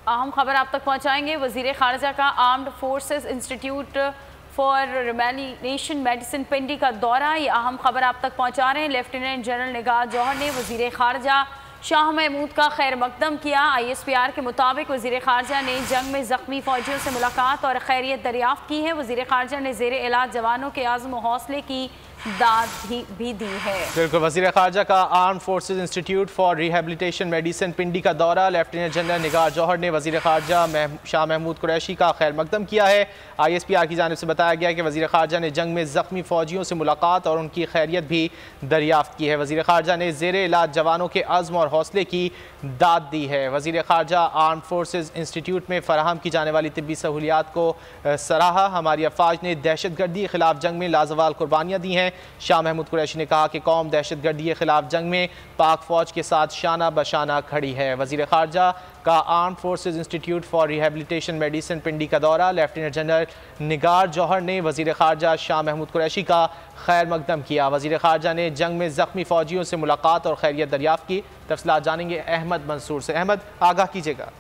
अहम खबर आप तक पहुंचाएंगे। वजीर खारजा का armed forces institute for rehabilitation medicine Pindi का दौरा, ये अहम खबर आप तक पहुंचा रहे हैं। लेफ्टिनेंट जनरल निगार जौहर ने वजीर खारजा शाह महमूद का खैर मकदम किया। ISPR के मुताबिक वजीर खारजा ने जंग में जख्मी फौजियों से मुलाकात और खैरियत दरियाफ्त की है। वजीर खारजा ने जेर इलाज जवानों के आज़म और हौसले की दाद भी दी है। बिल्कुल, वजीर खारजा का arm forces institute for rehabilitation medicine Pindi का दौरा। लेफ्टिनेंट जनरल निगार जौहर ने वजीर खारजा शाह महमूद कुरैशी का खैर मकदम किया है। ISPR की जानिब से बताया गया कि वजीर खारजा ने जंग में जख्मी फौजियों से मुलाकात और उनकी खैरियत भी दरियाफ्त की है। वजीर खारजा ने जेर इलाज जवानों के अज़्म और हौसले की दाद दी है। वजीर खारजा आर्म फोर्सेज इंस्टीट्यूट में फराहम की जाने वाली तिब्बी सहूलियात को सराहा। हमारी अफवाज ने दहशत गर्दी के खिलाफ जंग में लाजवाल कुर्बानियाँ दी हैं। शाह महमूद कुरैशी ने कहा कि कौम दहशत गर्दी के खिलाफ जंग में पाक फौज के साथ शाना बशाना खड़ी है। वजीर खारजा का arm forces institute for rehabilitation medicine Pindi का दौरा। लेफ्टिनेंट जनरल निगार जौहर ने वजीर खारजा शाह महमूद कुरैशी का खैर मकदम किया। वजीर खारजा ने जंग में जख्मी फौजियों से मुलाकात और खैरियत दरियाफ्त की। तफसीलात जानेंगे अहमद मंसूर से। अहमद, आगाह कीजिएगा।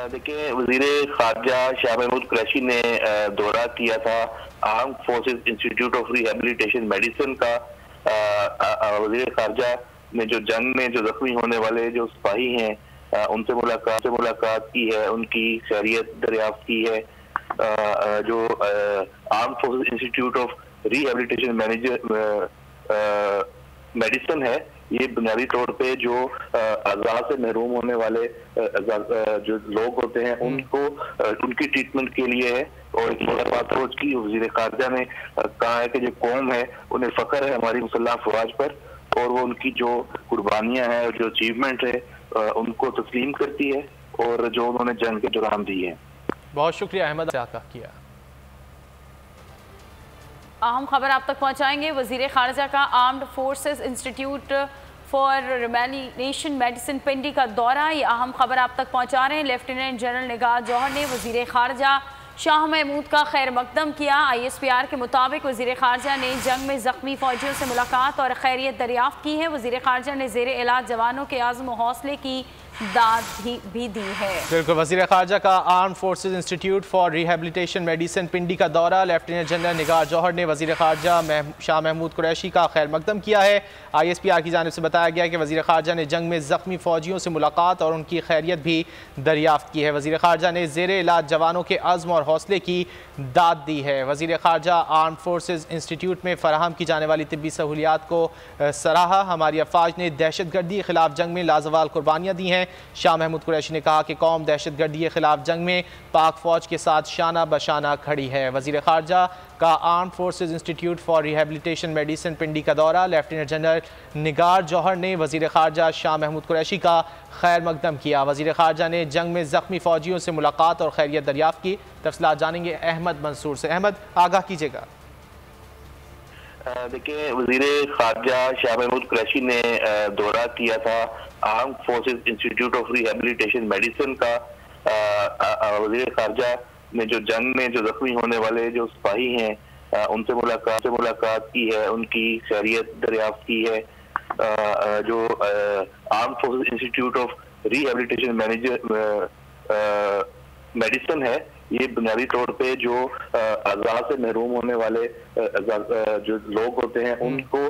देखिए, वजीर खारजा शाह महमूद कुरैशी ने दौरा किया था arm forces institute of rehabilitation medicine का। वजीर खारजा ने जो जंग में जो जख्मी होने वाले जो सिपाही हैं उनसे मुलाकात की है, उनकी खैरियत दरियाफ्त की है। जो arm forces institute of rehabilitation medicine है, ये बुनियादी तौर पे जो आज़ाद से महरूम होने वाले जो लोग होते हैं उनको उनकी ट्रीटमेंट के लिए है। और बात रोज की वज़ीर खारजा ने कहा है कि जो कौम है उन्हें फ़ख्र है हमारी मुसल्लह अफ़वाज पर, और वो उनकी जो कुर्बानियाँ हैं और जो अचीवमेंट है उनको तस्लीम करती है और जो उन्होंने जंग के दौरान दी है। बहुत शुक्रिया अहमद से आगाह किया। अहम खबर आप तक पहुंचाएंगे। वजीर खारजा का armed forces institute for rehabilitation medicine Pindi का दौरा, ये अहम खबर आप तक पहुंचा रहे हैं। लेफ्टिनेंट जनरल निगार जौहर ने वजीर खारजा शाह महमूद का खैर मकदम किया। ISPR के मुताबिक वजीर खारजा ने जंग में जख्मी फौजियों से मुलाकात और खैरियत दरियाफ्त की है। वजीर खारजा ने जेर इलाज जवानों के आज़म और हौसले की दाद भी दी है। बिल्कुल, वजीर खारजा का arm forces institute for rehabilitation medicine Pindi का दौरा। लेफ्टिनेंट जनरल निगार जौहर ने वजीर खारजा शाह महमूद कुरैशी का खैर मकदम किया है। ISPR की जानिब से बताया गया कि वजीर खारजा ने जंग में जख्मी फौजियों से मुलाकात और उनकी खैरियत भी दरियाफ्त की है। वजीर खारजा ने जेर इलाज जवानों के अज़्म और हौसले की दाद दी है। वजीर खारजा आर्म फोर्सेज इंस्टीट्यूट में फराहम की जाने वाली तिब्बी सहूलियात को सराहा। हमारी अफवाज ने दहशत गर्दी के खिलाफ जंग में लाजवाल कुर्बानियाँ दी हैं। शाह महमूद कुरैशी ने कहा कि कौम दहशत गर्दी के खिलाफ जंग में पाक फौज के साथ शाना बशाना खड़ी है। वजीर खारजा का arm forces institute for rehabilitation medicine Pindi का दौरा। लेफ्टिनेंट जनरल निगार जौहर ने वजीर खारजा शाह महमूद कुरैशी का खैर मकदम किया। वजीर खारजा ने जंग में जख्मी फौजियों से मुलाकात और खैरियत दरियाफ्त की। तफसीलात जानेंगे अहमद मंसूर से। अहमद, आगाह कीजिएगा। देखिए, वजीर खारजा शाह महमूद कुरैशी ने दौरा किया था arm forces institute of rehabilitation medicine का। वजीर खारजा ने जो जंग में जो जख्मी होने वाले जो सिपाही हैं उनसे मुलाकात की है, उनकी खैरियत दरियाफ्त की है। जो arm forces institute of rehabilitation medicine है, ये बुनियादी तौर पे जो आज़ाद से महरूम होने वाले जो लोग होते हैं उनको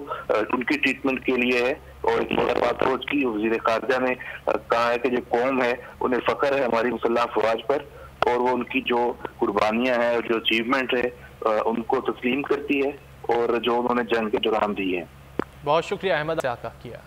उनकी ट्रीटमेंट के लिए है। और बात रोज की वज़ीर खारजा ने कहा है कि जो कौम है उन्हें फ़ख्र है हमारी मुसल्लह अफ़वाज पर, और वो उनकी जो कुर्बानियाँ हैं और जो अचीवमेंट है उनको तस्लीम करती है और जो उन्होंने जंग के दौरान दी है। बहुत शुक्रिया अहमद से आगाह किया।